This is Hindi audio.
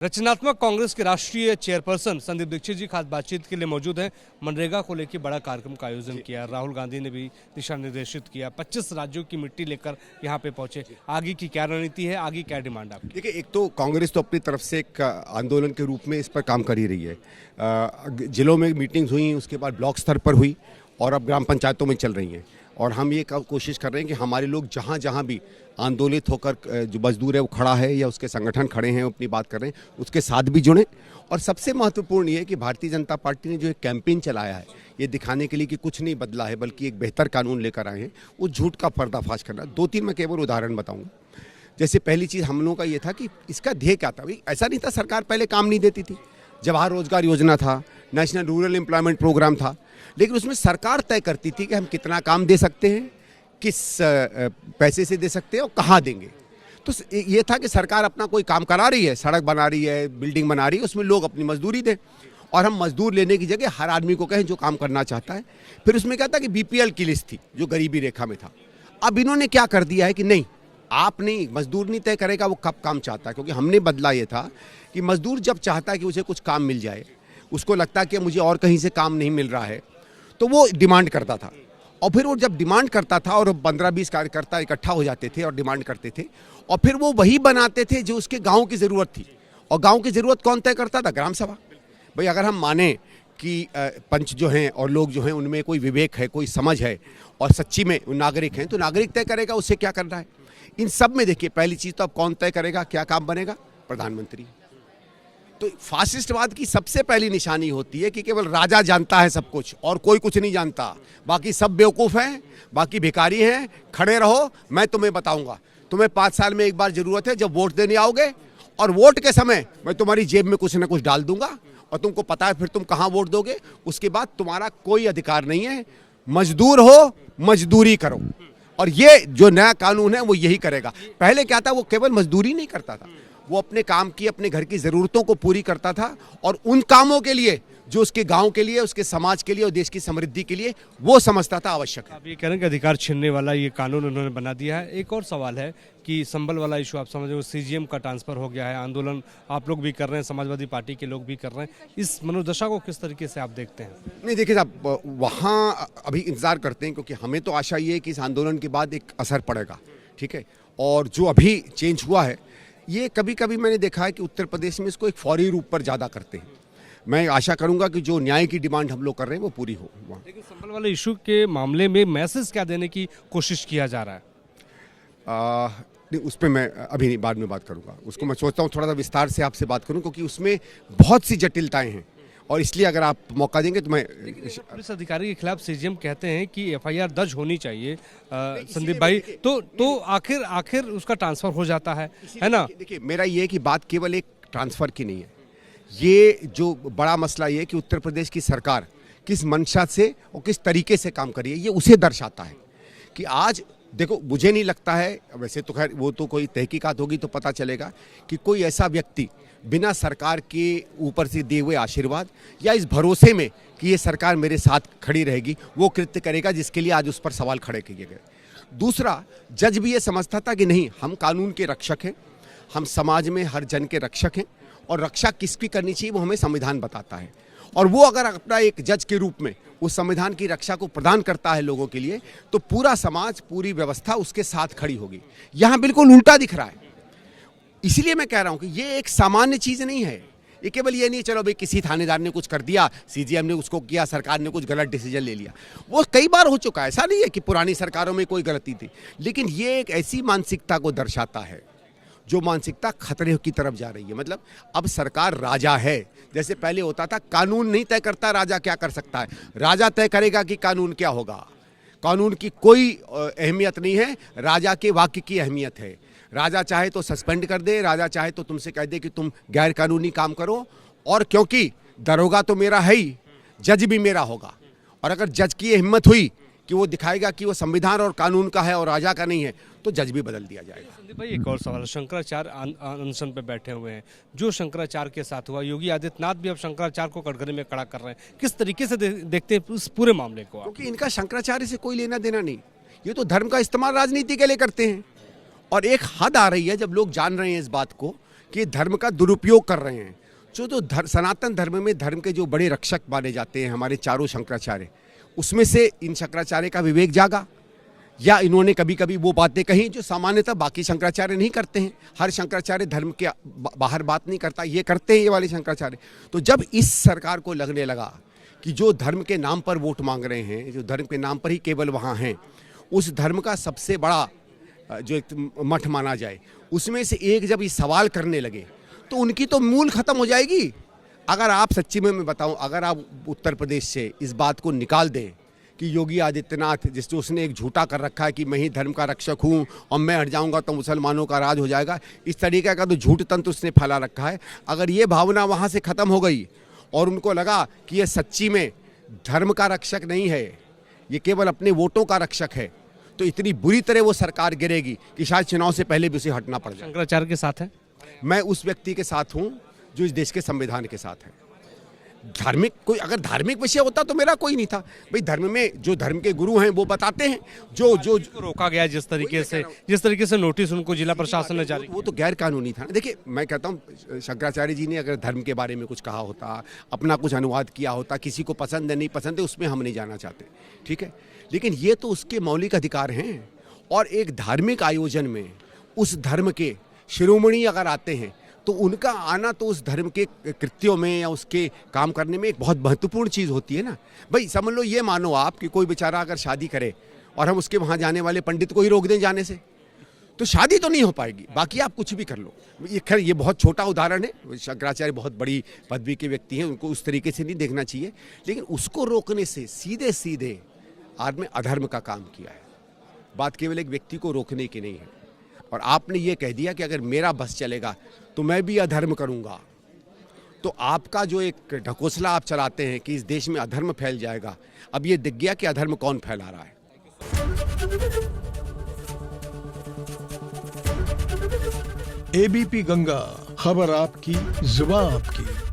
रचनात्मक कांग्रेस के राष्ट्रीय चेयरपर्सन संदीप दीक्षित जी खास बातचीत के लिए मौजूद हैं। मनरेगा को लेकर बड़ा कार्यक्रम का आयोजन किया। राहुल गांधी ने भी दिशा निर्देशित किया। 25 राज्यों की मिट्टी लेकर यहां पे पहुंचे। आगे की क्या रणनीति है, आगे क्या डिमांड आपकी? देखिए, एक तो कांग्रेस तो अपनी तरफ से एक आंदोलन के रूप में इस पर काम कर ही रही है। जिलों में मीटिंग्स हुई, उसके बाद ब्लॉक स्तर पर हुई और अब ग्राम पंचायतों में चल रही हैं। और हम ये कोशिश कर रहे हैं कि हमारे लोग जहाँ जहाँ भी आंदोलित होकर जो मजदूर है वो खड़ा है या उसके संगठन खड़े हैं, अपनी बात कर रहे हैं, उसके साथ भी जुड़ें। और सबसे महत्वपूर्ण ये है कि भारतीय जनता पार्टी ने जो एक कैंपेन चलाया है, ये दिखाने के लिए कि कुछ नहीं बदला है बल्कि एक बेहतर कानून लेकर आए हैं, उस झूठ का पर्दाफाश करना। 2-3 मैं केवल उदाहरण बताऊँगा। जैसे पहली चीज़ हम लोगों का ये था कि इसका ध्येय क्या था। भाई ऐसा नहीं था सरकार पहले काम नहीं देती थी। जवाहर रोजगार योजना था, नेशनल रूरल एम्प्लॉयमेंट प्रोग्राम था, लेकिन उसमें सरकार तय करती थी कि हम कितना काम दे सकते हैं, किस पैसे से दे सकते हैं और कहाँ देंगे। तो ये था कि सरकार अपना कोई काम करा रही है, सड़क बना रही है, बिल्डिंग बना रही है, उसमें लोग अपनी मजदूरी दें और हम मजदूर लेने की जगह हर आदमी को कहें जो काम करना चाहता है। फिर उसमें क्या था कि बीपीएल की लिस्ट थी जो गरीबी रेखा में था। अब इन्होंने क्या कर दिया है कि नहीं, आप नहीं, मजदूर नहीं तय करेगा वो कब काम चाहता है। क्योंकि हमने बदला ये था कि मजदूर जब चाहता है कि उसे कुछ काम मिल जाए, उसको लगता है कि मुझे और कहीं से काम नहीं मिल रहा है, तो वो डिमांड करता था। और फिर वो जब डिमांड करता था और 15-20 कार्यकर्ता इकट्ठा हो जाते थे और डिमांड करते थे, और फिर वो वही बनाते थे जो उसके गांव की ज़रूरत थी। और गांव की ज़रूरत कौन तय करता था? ग्राम सभा। भाई अगर हम माने कि पंच जो हैं और लोग जो हैं उनमें कोई विवेक है, कोई समझ है और सच्ची में नागरिक हैं, तो नागरिक तय करेगा उससे क्या करना है। इन सब में देखिए, पहली चीज़ तो अब कौन तय करेगा क्या काम बनेगा? प्रधानमंत्री। तो फासिस्टवाद की सबसे पहली निशानी होती है कि केवल राजा जानता है सब कुछ और कोई कुछ नहीं जानता, बाकी सब बेवकूफ़ हैं, बाकी भिखारी हैं। खड़े रहो, मैं तुम्हें बताऊंगा। तुम्हें 5 साल में एक बार जरूरत है, जब वोट देने आओगे, और वोट के समय मैं तुम्हारी जेब में कुछ ना कुछ डाल दूंगा और तुमको पता है फिर तुम कहाँ वोट दोगे। उसके बाद तुम्हारा कोई अधिकार नहीं है। मजदूर हो, मजदूरी करो। और ये जो नया कानून है वो यही करेगा। पहले क्या था, वो केवल मजदूरी नहीं करता था, वो अपने काम की, अपने घर की ज़रूरतों को पूरी करता था। और उन कामों के लिए जो उसके गांव के लिए, उसके समाज के लिए और देश की समृद्धि के लिए वो समझता था आवश्यक है। आप ये कह रहे हैं कि अधिकार छीनने वाला ये कानून उन्होंने बना दिया है। एक और सवाल है कि संबल वाला इशू आप समझ रहे हो, सीजीएम का ट्रांसफर हो गया है। आंदोलन आप लोग भी कर रहे हैं, समाजवादी पार्टी के लोग भी कर रहे हैं। इस मनोदशा को किस तरीके से आप देखते हैं? नहीं देखिए साहब, वहाँ अभी इंतज़ार करते हैं, क्योंकि हमें तो आशा ये है कि इस आंदोलन के बाद एक असर पड़ेगा, ठीक है। और जो अभी चेंज हुआ है, ये कभी कभी मैंने देखा है कि उत्तर प्रदेश में इसको एक फौरी रूप पर ज़्यादा करते हैं। मैं आशा करूंगा कि जो न्याय की डिमांड हम लोग कर रहे हैं वो पूरी हो। लेकिन संबल वाले इशू के मामले में मैसेज क्या देने की कोशिश किया जा रहा है? नहीं, उस पर मैं अभी नहीं, बाद में बात करूंगा। उसको मैं सोचता हूँ थोड़ा सा विस्तार से आपसे बात करूं, क्योंकि उसमें बहुत सी जटिलताएं हैं और इसलिए अगर आप मौका देंगे तो मैं। पुलिस अधिकारी के खिलाफ सीजीएम कहते हैं कि एफआईआर दर्ज होनी चाहिए संदीप भाई, तो आखिर उसका ट्रांसफर हो जाता है ना? देखिए, मेरा ये है कि बात केवल एक ट्रांसफर की नहीं है। ये जो बड़ा मसला ये है कि उत्तर प्रदेश की सरकार किस मंशा से और किस तरीके से काम कर रही है, ये उसे दर्शाता है। कि आज देखो, मुझे नहीं लगता है, वैसे तो खैर वो तो कोई तहकीकात होगी तो पता चलेगा कि कोई ऐसा व्यक्ति बिना सरकार के ऊपर से दिए हुए आशीर्वाद या इस भरोसे में कि ये सरकार मेरे साथ खड़ी रहेगी, वो कृत्य करेगा जिसके लिए आज उस पर सवाल खड़े किए गए। दूसरा, जज भी ये समझता था कि नहीं, हम कानून के रक्षक हैं, हम समाज में हर जन के रक्षक हैं और रक्षा किसकी करनी चाहिए वो हमें संविधान बताता है। और वो अगर अपना एक जज के रूप में उस संविधान की रक्षा को प्रदान करता है लोगों के लिए, तो पूरा समाज, पूरी व्यवस्था उसके साथ खड़ी होगी। यहाँ बिल्कुल उल्टा दिख रहा है। इसलिए मैं कह रहा हूँ कि ये एक सामान्य चीज़ नहीं है। ये केवल ये नहीं चलो भाई किसी थानेदार ने कुछ कर दिया, सीजीएम ने उसको किया, सरकार ने कुछ गलत डिसीजन ले लिया। वो कई बार हो चुका है, ऐसा नहीं है कि पुरानी सरकारों में कोई गलती थी। लेकिन ये एक ऐसी मानसिकता को दर्शाता है जो मानसिकता खतरे की तरफ जा रही है। मतलब अब सरकार राजा है, जैसे पहले होता था कानून नहीं तय करता राजा क्या कर सकता है, राजा तय करेगा कि कानून क्या होगा। कानून की कोई अहमियत नहीं है, राजा के वाक्य की अहमियत है। राजा चाहे तो सस्पेंड कर दे, राजा चाहे तो तुमसे कह दे कि तुम गैर कानूनी काम करो। और क्योंकि दरोगा तो मेरा है ही, जज भी मेरा होगा। और अगर जज की हिम्मत हुई कि वो दिखाएगा कि वो संविधान और कानून का है और राजा का नहीं है, तो जज भी बदल दिया जाएगा। संदीप भाई, एक और सवाल, शंकराचार्य अनशन पे बैठे हुए हैं। जो शंकराचार्य के साथ हुआ, योगी आदित्यनाथ भी अब शंकराचार्य को कटघरे में खड़ा कर रहे हैं। किस तरीके से देखते हैं इस पूरे मामले को? क्योंकि इनका शंकराचार्य से कोई लेना देना नहीं, ये तो धर्म का इस्तेमाल राजनीति के लिए करते हैं। और एक हद आ रही है जब लोग जान रहे हैं इस बात को कि धर्म का दुरुपयोग कर रहे हैं। जो सनातन धर्म में धर्म के जो बड़े रक्षक माने जाते हैं हमारे चारों शंकराचार्य, उसमें से इन शंकराचार्य का विवेक जागा या इन्होंने कभी कभी वो बातें कही जो सामान्यतः बाकी शंकराचार्य नहीं करते हैं। हर शंकराचार्य धर्म के बाहर बात नहीं करता, ये करते हैं ये वाले शंकराचार्य। तो जब इस सरकार को लगने लगा कि जो धर्म के नाम पर वोट मांग रहे हैं, जो धर्म के नाम पर ही केवल वहाँ हैं, उस धर्म का सबसे बड़ा जो एक मठ माना जाए, उसमें से एक जब ये सवाल करने लगे तो उनकी तो मूल खत्म हो जाएगी। अगर आप सच्ची में मैं बताऊं, अगर आप उत्तर प्रदेश से इस बात को निकाल दें कि योगी आदित्यनाथ, जिससे उसने एक झूठा कर रखा है कि मैं ही धर्म का रक्षक हूं और मैं हट जाऊंगा तो मुसलमानों का राज हो जाएगा, इस तरीके का तो झूठ तंत्र उसने फैला रखा है। अगर ये भावना वहाँ से ख़त्म हो गई और उनको लगा कि ये सच्ची में धर्म का रक्षक नहीं है, ये केवल अपने वोटों का रक्षक है, तो इतनी बुरी तरह वो सरकार गिरेगी कि शायद चुनाव से पहले भी उसे हटना पड़ जाए। शंकराचार्य के साथ है? मैं उस व्यक्ति के साथ हूं जो इस देश के संविधान के साथ है। धार्मिक कोई अगर धार्मिक विषय होता तो मेरा कोई नहीं था भाई। धर्म में जो धर्म के गुरु हैं वो बताते हैं जो रोका गया जिस तरीके से नोटिस उनको जिला प्रशासन ने जारी, वो तो गैर कानूनी था। देखिए मैं कहता हूँ शंकराचार्य जी ने अगर धर्म के बारे में कुछ कहा होता, अपना कुछ अनुवाद किया होता, किसी को पसंद है नहीं पसंद है उसमें हम नहीं जाना चाहते, ठीक है, लेकिन ये तो उसके मौलिक अधिकार हैं। और एक धार्मिक आयोजन में उस धर्म के शिरोमणि अगर आते हैं तो उनका आना तो उस धर्म के कृत्यों में या उसके काम करने में एक बहुत महत्वपूर्ण चीज़ होती है ना। भाई समझ लो, ये मानो आप कि कोई बेचारा अगर शादी करे और हम उसके वहाँ जाने वाले पंडित को ही रोक दें जाने से, तो शादी तो नहीं हो पाएगी, बाकी आप कुछ भी कर लो। ये खैर ये बहुत छोटा उदाहरण है, शंकराचार्य बहुत बड़ी पदवी के व्यक्ति हैं, उनको उस तरीके से नहीं देखना चाहिए, लेकिन उसको रोकने से सीधे सीधे आदमी अधर्म का काम किया है। बात केवल एक व्यक्ति को रोकने की नहीं है। और आपने ये कह दिया कि अगर मेरा बस चलेगा तो मैं भी अधर्म करूंगा, तो आपका जो एक ढकोसला आप चलाते हैं कि इस देश में अधर्म फैल जाएगा, अब ये दिख गया कि अधर्म कौन फैला रहा है। एबीपी गंगा, खबर आपकी, जुबान आपकी।